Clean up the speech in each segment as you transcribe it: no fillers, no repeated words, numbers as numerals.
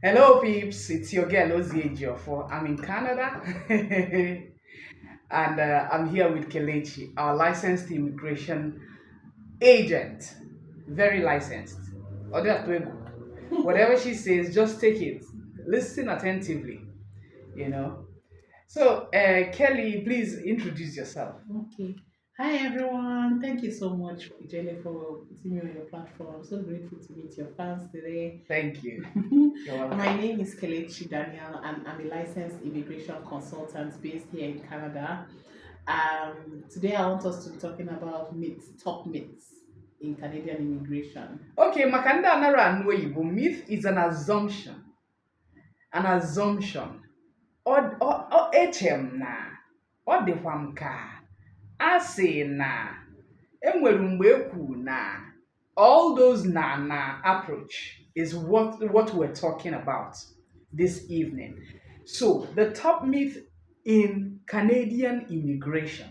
Hello, peeps. It's your girl Ozie Ejiofor. I'm in Canada, and I'm here with Kelechi, our licensed immigration agent. Very licensed. Whatever she says, just take it. Listen attentively. You know. So, Kelly, please introduce yourself. Okay. Hi everyone. Thank you so much, Ijele, for putting me on your platform. I'm so grateful to meet your fans today. Thank you. You're My welcome. name is Kelechi Daniel, and I'm a licensed immigration consultant based here in Canada. Today I want us to be talking about myths, top myths in Canadian immigration. Okay, Makanda Anara Anwoyibo. Myth is an assumption. An assumption. Echem na ọ dịkwa m ka a sị na enwere mgbe ekwu na all those na approach is what we're talking about this evening. So the top myth in Canadian immigration.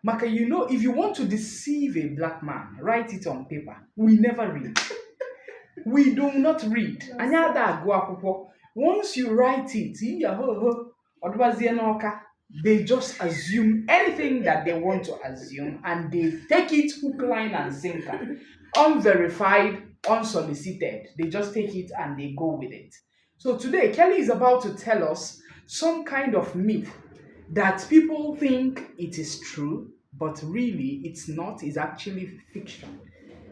Maka, if you want to deceive a black man, write it on paper. We never read. We do not read. Anyị ada agụ akwụkwọ. Once you write it, ọdụbazie n'ọka, they just assume anything that they want to assume and they take it hook, line, and sinker. Unverified, unsolicited. They just take it and they go with it. So today, Kelly is about to tell us some kind of myth that people think it is true, but really it's not, it's actually fiction.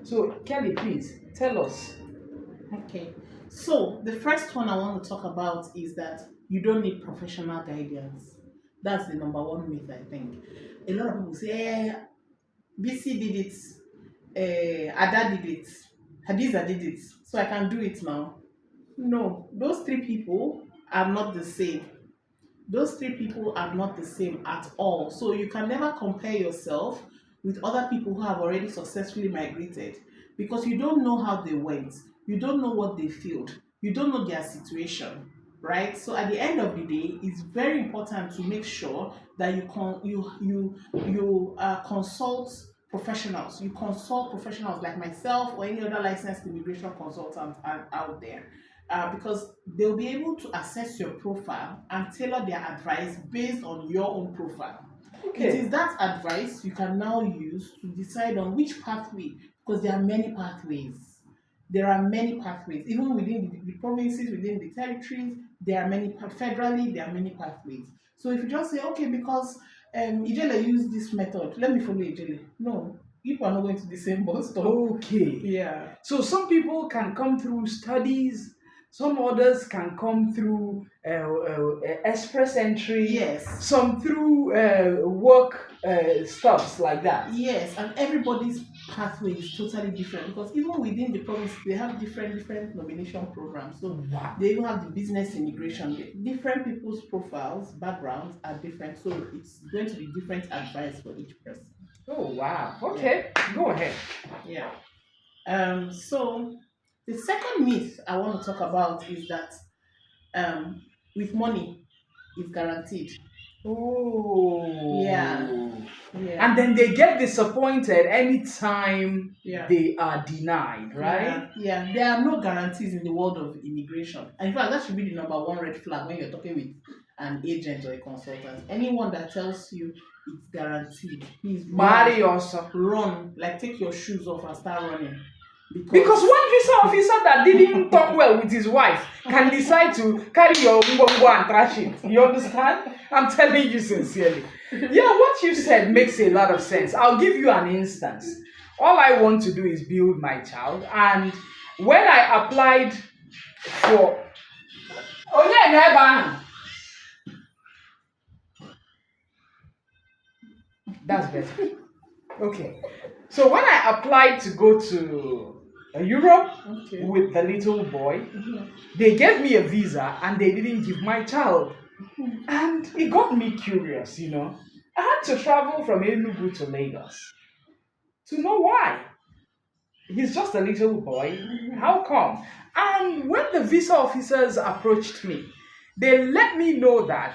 So, Kelly, please tell us. Okay. So the first one I want to talk about is that you don't need professional guidance. That's the number one myth, I think. A lot of people say, BC did it, Ada did it, Hadiza did it, so I can do it now. No, those three people are not the same. Those three people are not the same at all. So you can never compare yourself with other people who have already successfully migrated because you don't know how they went. You don't know what they feel. You don't know their situation, right? So at the end of the day, it's very important to make sure that you consult professionals. You consult professionals like myself or any other licensed immigration consultant out there because they'll be able to assess your profile and tailor their advice based on your own profile. It is Okay. that advice you can now use to decide on which pathway, because there are many pathways. There are many pathways, even within the provinces, within the territories. There are many federally. There are many pathways. So if you just say, okay, because Ijele used this method, let me follow Ijele. No, people are not going to the same bus stop. Okay. Yeah. So some people can come through studies, some others can come through express entry, Yes. some through work stuffs like that. Yes, and everybody's pathway is totally different because even within the province they have different nomination programs. So Wow. they even have the business immigration. Different people's profiles, backgrounds are different. So it's going to be different advice for each person. Oh, wow. Okay, go ahead. Yeah. So the second myth I want to talk about is that with money it's guaranteed. Oh. Yeah. Yeah. And then they get disappointed anytime Yeah. they are denied, right? Yeah, there are no guarantees in the world of immigration. And in fact, that should be the number one red flag when you're talking with an agent or a consultant. Anyone that tells you it's guaranteed, please Marry also. run, like take your shoes off and start running. Because one visa officer that didn't talk well with his wife can decide to carry your ngongo and trash it. You understand? I'm telling you sincerely. Yeah, what you said makes a lot of sense. I'll give you an instance. All I want to do is build my child, and when I applied for oh yeah, never. That's better. Okay. So when I applied to go to Europe Okay. with the little boy, Mhm. they gave me a visa and they didn't give my child. And it got me curious. I had to travel from Enugu to Lagos to know why. He's just a little boy. How come? And when the visa officers approached me, they let me know that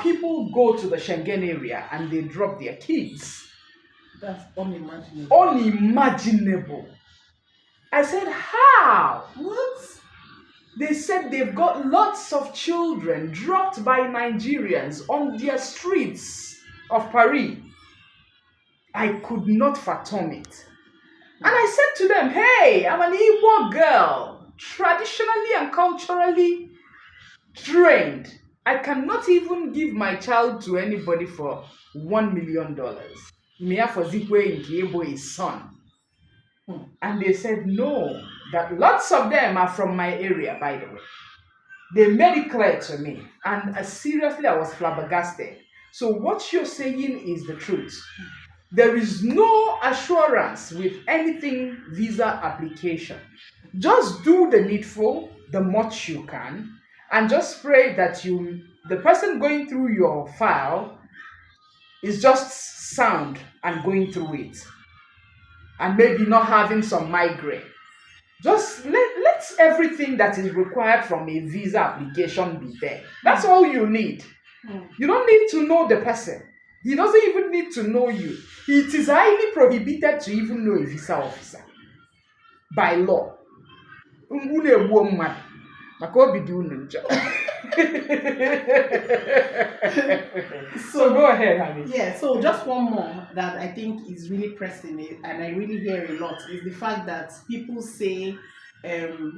people go to the Schengen area and they drop their kids. That's unimaginable. Unimaginable. I said, how? What? They said they've got lots of children dropped by Nigerians on their streets of Paris. I could not fathom it. And I said to them, hey, I'm an Igbo girl, traditionally and culturally trained. I cannot even give my child to anybody for $1 million. Mia for Zikwe in Kiebo is son. And they said, no, that lots of them are from my area, by the way. They made it clear to me. And seriously, I was flabbergasted. So what you're saying is the truth. There is no assurance with anything visa application. Just do the needful, the much you can, and just pray that the person going through your file is just sound and going through it. And maybe not having some migraine. Just let everything that is required from a visa application be there. That's all you need. You don't need to know the person. He doesn't even need to know you. It is highly prohibited to even know a visa officer by law. So go ahead, honey. Yeah, so just one more that I think is really pressing, and I really hear a lot, is the fact that people say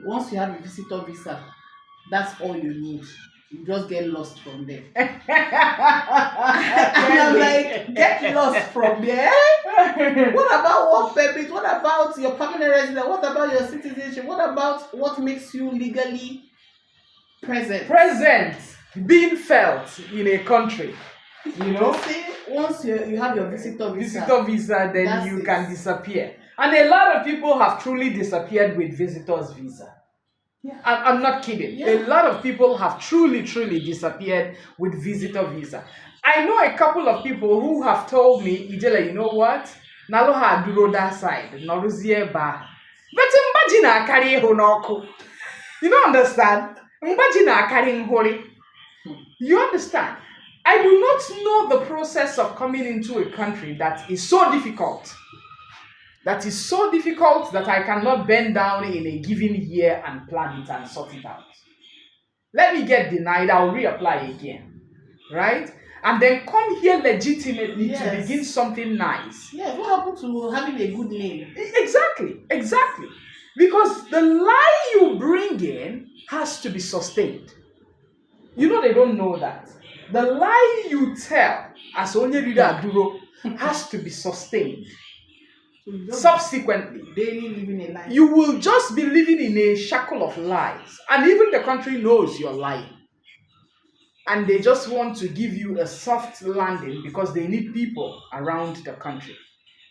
once you have a visitor visa, that's all you need. You just get lost from there. And I'm like, get lost from there? What about work permit? What about your permanent residence? What about your citizenship? What about what makes you legally present? Present, being felt in a country. You know? See, once you have your visitor visa, then you can disappear. And a lot of people have truly disappeared with visitors visa. Yeah. I'm not kidding. Yeah. A lot of people have truly disappeared with visitor visa. I know a couple of people who have told me, Ijele, you know what? Nalo ha duro that side. Naluzie ba. But imagine I carry honoko. You don't understand? Imagine I carry hori. You understand? I do not know the process of coming into a country that is so difficult. That is so difficult that I cannot bend down in a given year and plan it and sort it out. Let me get denied, I'll reapply again. Right? And then come here legitimately to begin something nice. Yeah, what happened to having a good name? Exactly. Because the lie you bring in has to be sustained. You know they don't know that. The lie you tell as Onyerida Aduro has to be sustained. Subsequently, daily living a lie. You will just be living in a shackle of lies. And even the country knows you're lying. And they just want to give you a soft landing because they need people around the country.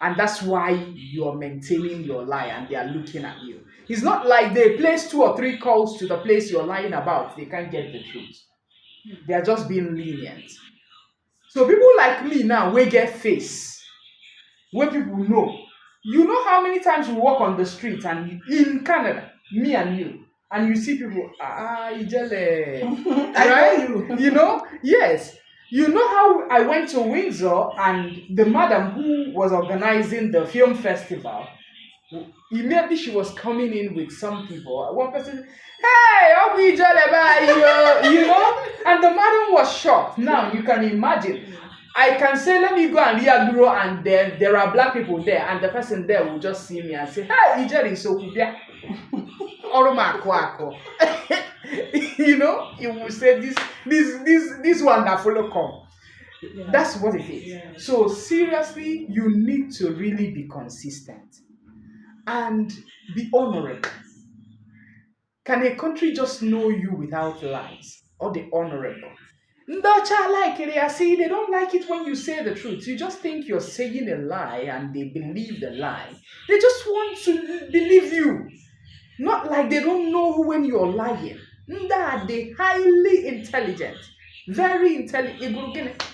And that's why you're maintaining your lie and they are looking at you. It's not like they place 2 or 3 calls to the place you're lying about. They can't get the truth. They are just being lenient. So people like me now, we get face. When people know. You know how many times you walk on the street and in Canada, me and you, and you see people, Ijele, right? You know? Yes. You know how I went to Windsor and the madam who was organizing the film festival, immediately she was coming in with some people. One person, hey, Ijele, you know? And the madam was shocked. Now you can imagine. I can say, let me go and reagro, and then there are black people there, and the person there will just see me and say, hey, Ijeri Sokubia. You know, he will say this one that follow come. Yeah. That's what it is. Yeah. So seriously, you need to really be consistent and be honorable. Can a country just know you without lies or the honorable? See, they don't like it when you say the truth. You just think you're saying a lie and they believe the lie. They just want to believe you. Not like they don't know when you're lying. They're highly intelligent. Very intelligent.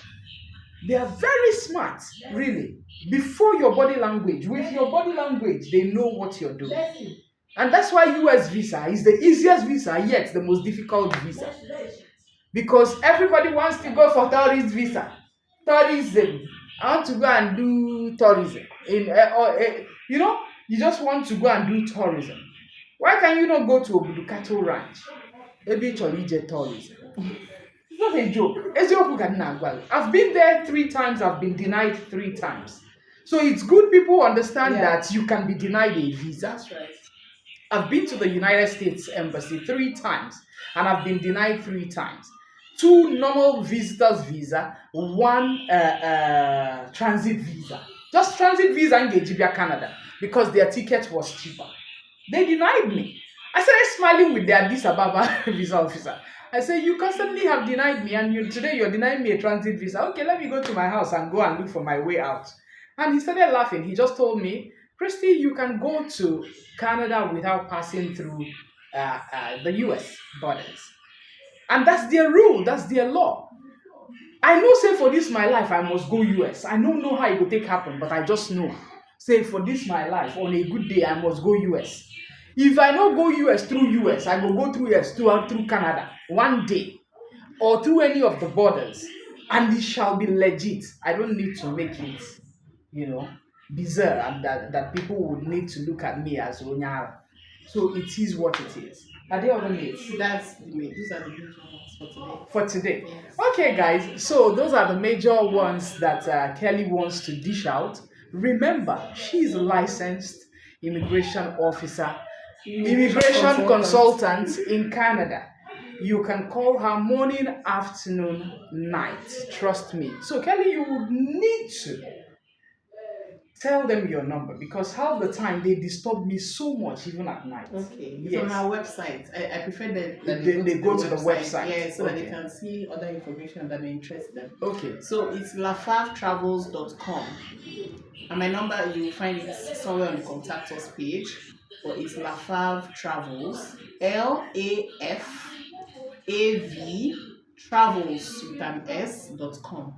They are very smart, really. Before your body language. With your body language, they know what you're doing. And that's why US visa is the easiest visa, yet the most difficult visa. Because everybody wants to go for tourist visa. Tourism. I want to go and do tourism. You know, you just want to go and do tourism. Why can you not go to Obudu Cattle Ranch? Ebi Cholije tourism. It's not a joke. Ezioku ka nna agwa gị. I've been there 3 times, I've been denied 3 times. So it's good people understand that you can be denied a visa. That's right. I've been to the United States Embassy 3 times and I've been denied 3 times. 2 normal visitors visa, 1 transit visa. Just transit visa in Gejibia, Canada, because their ticket was cheaper. They denied me. I started smiling with their Addis Ababa visa officer. I said, you constantly have denied me, and today you're denying me a transit visa. Okay, let me go to my house and go and look for my way out. And he started laughing. He just told me, Christy, you can go to Canada without passing through the US borders. And that's their rule, that's their law. I know, say, for this my life, I must go US. I don't know how it will take happen, but I just know. Say, for this my life, on a good day, I must go US. If I don't go US through US, I will go through US through Canada one day, or through any of the borders, and it shall be legit. I don't need to make it, bizarre, and that people would need to look at me as Onyara. So it is what it is. Are there other myths? These are the major ones for today. Yes. Okay, guys. So those are the major ones that Kelly wants to dish out. Remember, she's a licensed immigration officer, immigration consultant in Canada. You can call her morning, afternoon, night. Trust me. So Kelly, you would need to tell them your number, because half the time they disturb me so much, even at night. Okay. It's on our website. I prefer that they go to the website. Yeah, so that they can see other information that may interest them. Okay. So it's lafavtravels.com. And my number, you will find it somewhere on the contact us page. But it's Lafav Travels. LAFAV Travels with an S.com.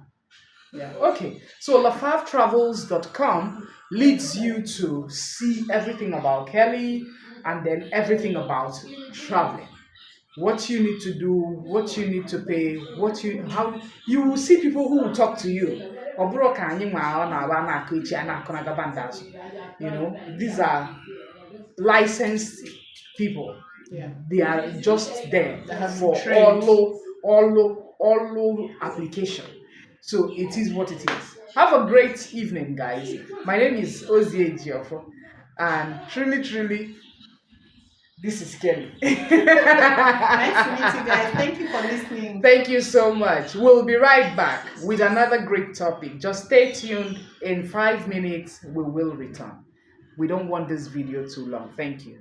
Yeah. Okay. So lafavtravels.com leads you to see everything about Kelly and then everything about traveling. What you need to do, what you need to pay, how you will see people who will talk to you. These are licensed people. Yeah. They are just there for trained. all application. So it is what it is. Have a great evening, guys. My name is Ozie Giofo, and truly, this is Kelly. Nice to meet you guys. Thank you for listening. Thank you so much. We'll be right back with another great topic. Just stay tuned. In 5 minutes, we will return. We don't want this video too long. Thank you.